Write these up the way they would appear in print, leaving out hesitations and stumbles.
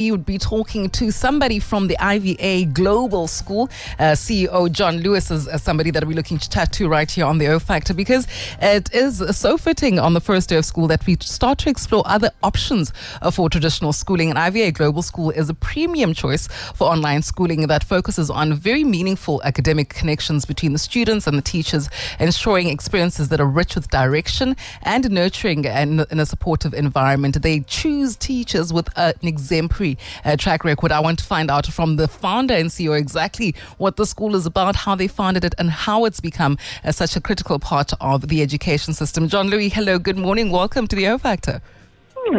You would be talking to somebody from the IVA Global School. CEO John Lewis is somebody that we're looking to chat to right here on the O Factor, because it is so fitting on the first day of school that we start to explore other options for traditional schooling. And IVA Global School is a premium choice for online schooling that focuses on very meaningful academic connections between the students and the teachers, ensuring experiences that are rich with direction and nurturing and in a supportive environment. They choose teachers with an exemplary track record. I want to find out from the founder and CEO exactly what the school is about, how they founded it, and how it's become such a critical part of the education system. John Louis, hello, good morning. Welcome to the O Factor.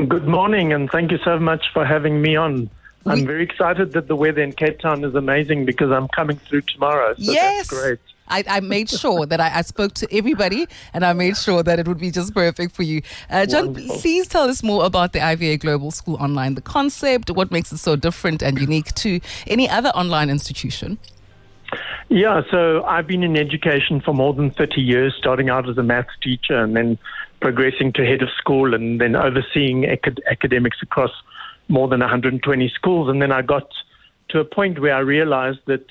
Good morning, and thank you so much for having me on. I'm very excited that the weather in Cape Town is amazing because I'm coming through tomorrow. So yes. That's great. I made sure that I spoke to everybody, and I made sure that it would be just perfect for you. John, Wonderful. please tell us more about the IVA Global School Online, the concept, what makes it so different and unique to any other online institution. Yeah, so I've been in education for more than 30 years, starting out as a maths teacher and then progressing to head of school and then overseeing academics across more than 120 schools. And then I got to a point where I realized that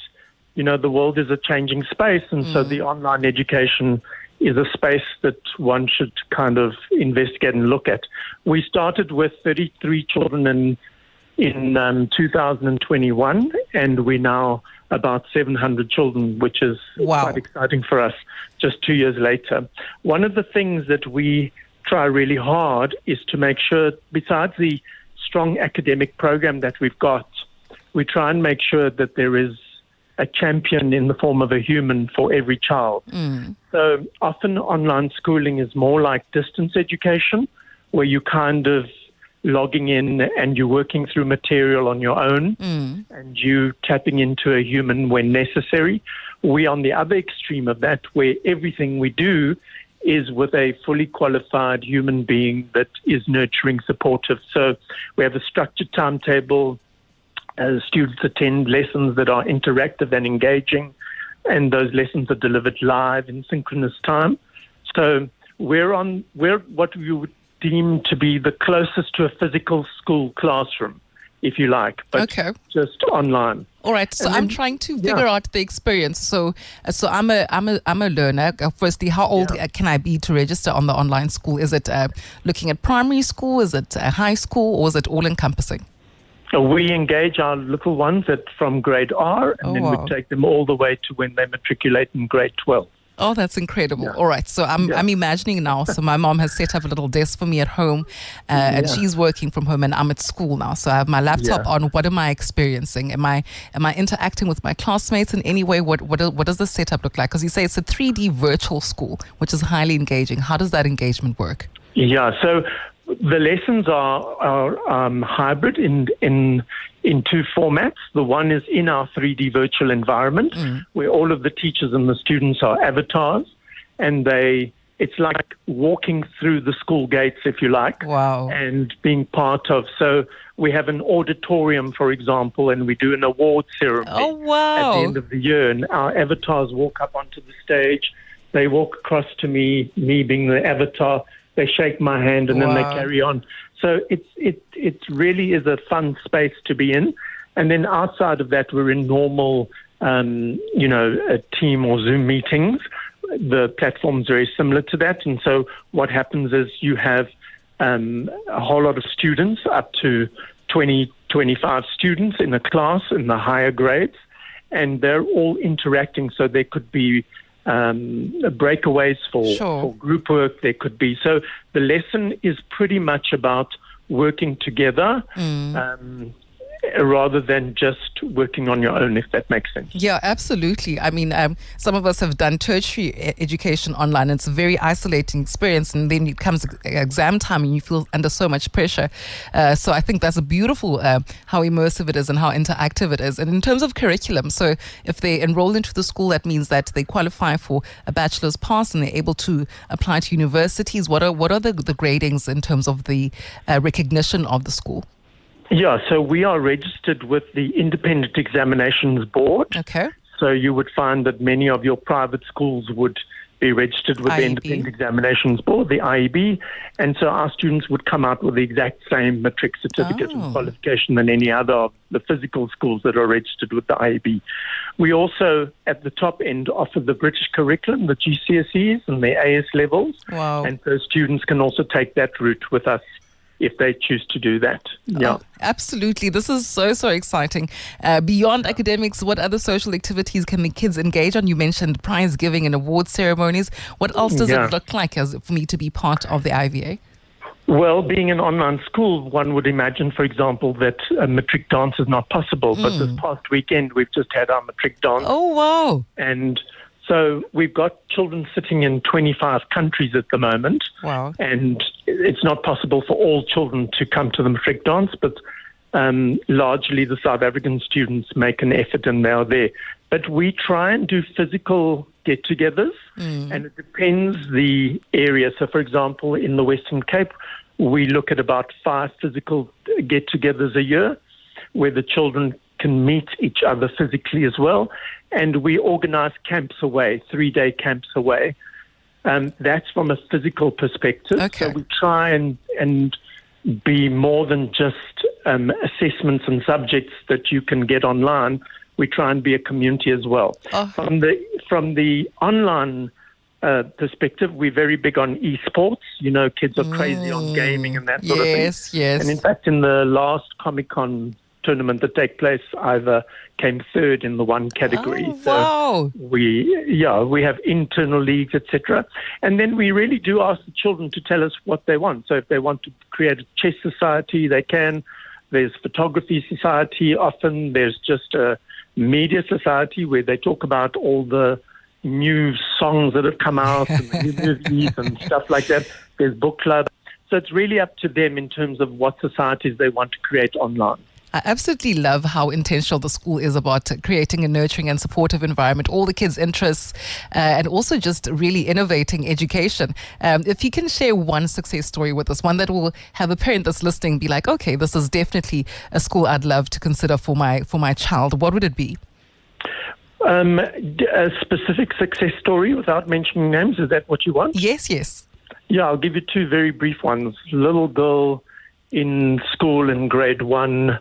the world is a changing space, and so the online education is a space that one should kind of investigate and look at. We started with 33 children in 2021, and we're now about 700 children, which is quite exciting for us just 2 years later. One of the things that we try really hard is to make sure, besides the strong academic program that we've got, we try and make sure that there is a champion in the form of a human for every child. So often online schooling is more like distance education, where you kind of logging in and you're working through material on your own and you tapping into a human when necessary. We on the other extreme of that, where everything we do is with a fully qualified human being that is nurturing, supportive. So we have a structured timetable. Students attend lessons that are interactive and engaging, and those lessons are delivered live in synchronous time. So we're what we would deem to be the closest to a physical school classroom, if you like, but just online. All right, so I'm trying to figure out the experience. So I'm a learner. Firstly, how old can I be to register on the online school? Is it looking at primary school? Is it high school, or is it all encompassing? We engage our little ones from grade R, and then we take them all the way to when they matriculate in grade 12. Oh, that's incredible. Yeah. All right. So I'm imagining now. So my mom has set up a little desk for me at home, and she's working from home, and I'm at school now. So I have my laptop on. What am I experiencing? Am I interacting with my classmates in any way? What does the setup look like? Because you say it's a 3D virtual school, which is highly engaging. How does that engagement work? Yeah. So the lessons are hybrid in two formats. The one is in our 3D virtual environment, where all of the teachers and the students are avatars, and it's like walking through the school gates, if you like, and being part of. So we have an auditorium, for example, and we do an award ceremony at the end of the year, and our avatars walk up onto the stage. They walk across to me being the avatar. They shake my hand, and then they carry on. So it really is a fun space to be in. And then outside of that, we're in normal, team or Zoom meetings. The platform's very similar to that. And so what happens is you have a whole lot of students, up to 20, 25 students in a class in the higher grades, and they're all interacting. So there could be breakaways for group work. There could be. So the lesson is pretty much about working together rather than just working on your own, if that makes sense. Yeah, absolutely. I mean, some of us have done tertiary education online. It's a very isolating experience, and then it comes exam time and you feel under so much pressure. So I think that's a beautiful how immersive it is and how interactive it is. And in terms of curriculum, so if they enroll into the school, that means that they qualify for a bachelor's pass and they're able to apply to universities. What are the gradings in terms of the recognition of the school? Yeah, so we are registered with the Independent Examinations Board. Okay. So you would find that many of your private schools would be registered with the IEB. Independent Examinations Board, the IEB, and so our students would come out with the exact same matric certificate and qualification than any other of the physical schools that are registered with the IEB. We also, at the top end, offer the British curriculum, the GCSEs and the AS levels, and so students can also take that route with us if they choose to do that. Yeah. Oh, absolutely. This is so exciting. Beyond academics, what other social activities can the kids engage on? You mentioned prize giving and award ceremonies. What else does it look like for me to be part of the IVA? Well, being an online school, one would imagine, for example, that a matric dance is not possible. But this past weekend, we've just had our matric dance. Oh, wow. And so we've got children sitting in 25 countries at the moment. Wow. And it's not possible for all children to come to the matric dance, but largely the South African students make an effort and they are there. But we try and do physical get-togethers, and it depends the area. So, for example, in the Western Cape, we look at about 5 physical get-togethers a year where the children can meet each other physically as well. And we organize camps away, 3-day camps away. That's from a physical perspective. Okay. So we try and be more than just assessments and subjects that you can get online. We try and be a community as well. From the online perspective, we're very big on esports. You know, kids are crazy on gaming and that sort of thing. Yes. And in fact, in the last Comic-Con tournament that take place, Iva came third in the one category. Wow. So we have internal leagues, etc. And then we really do ask the children to tell us what they want. So if they want to create a chess society, they can. There's photography society often. There's just a media society where they talk about all the new songs that have come out and the new movies and stuff like that. There's book club. So it's really up to them in terms of what societies they want to create online. I absolutely love how intentional the school is about creating a nurturing and supportive environment, all the kids' interests, and also just really innovating education. If you can share one success story with us, one that will have a parent that's listening be like, okay, this is definitely a school I'd love to consider for my child, what would it be? A specific success story without mentioning names, is that what you want? Yes. Yeah, I'll give you 2 very brief ones. Little girl in school in grade 1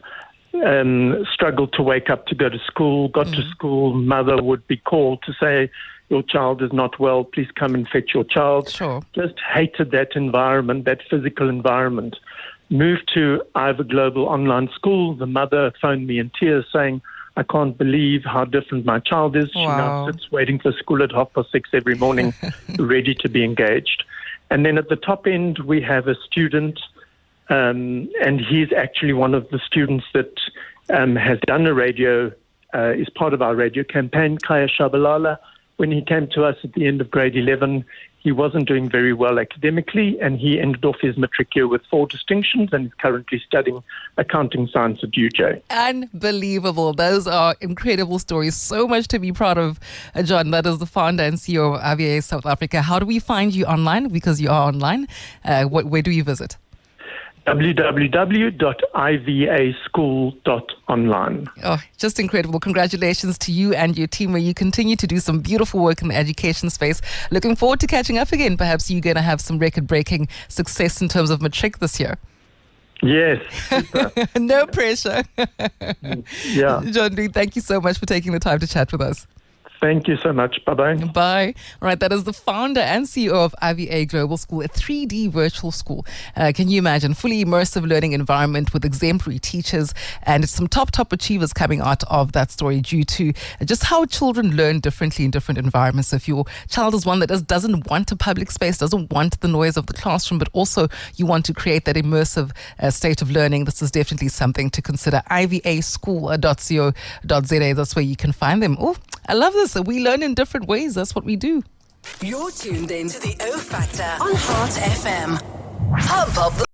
struggled to wake up to go to school, got to school, mother would be called to say, your child is not well, please come and fetch your child. Sure. Just hated that environment, that physical environment. Moved to IVA Global Online School. The mother phoned me in tears saying, I can't believe how different my child is. She now sits waiting for school at 6:30 every morning, ready to be engaged. And then at the top end, we have a student, and he's actually one of the students that has done a radio, is part of our radio campaign, Kaya Shabalala. When he came to us at the end of grade 11, he wasn't doing very well academically, and he ended off his matric year with 4 distinctions and is currently studying accounting science at UJ. Unbelievable. Those are incredible stories. So much to be proud of. John, that is the founder and CEO of IVA South Africa. How do we find you online? Because you are online. Where do you visit? www.ivaschool.online. Oh, just incredible. Congratulations to you and your team where you continue to do some beautiful work in the education space. Looking forward to catching up again. Perhaps you're going to have some record-breaking success in terms of matric this year. Yes. No pressure. Yeah. John Lee, thank you so much for taking the time to chat with us. Thank you so much. Bye-bye. Bye. All right, that is the founder and CEO of IVA Global School, a 3D virtual school. Can you imagine? Fully immersive learning environment with exemplary teachers, and it's some top achievers coming out of that story due to just how children learn differently in different environments. So if your child is one that doesn't want a public space, doesn't want the noise of the classroom, but also you want to create that immersive state of learning, this is definitely something to consider. ivaschool.co.za, that's where you can find them. Oh, I love this. We learn in different ways. That's what we do. You're tuned in to the O Factor on Heart FM. Pump up the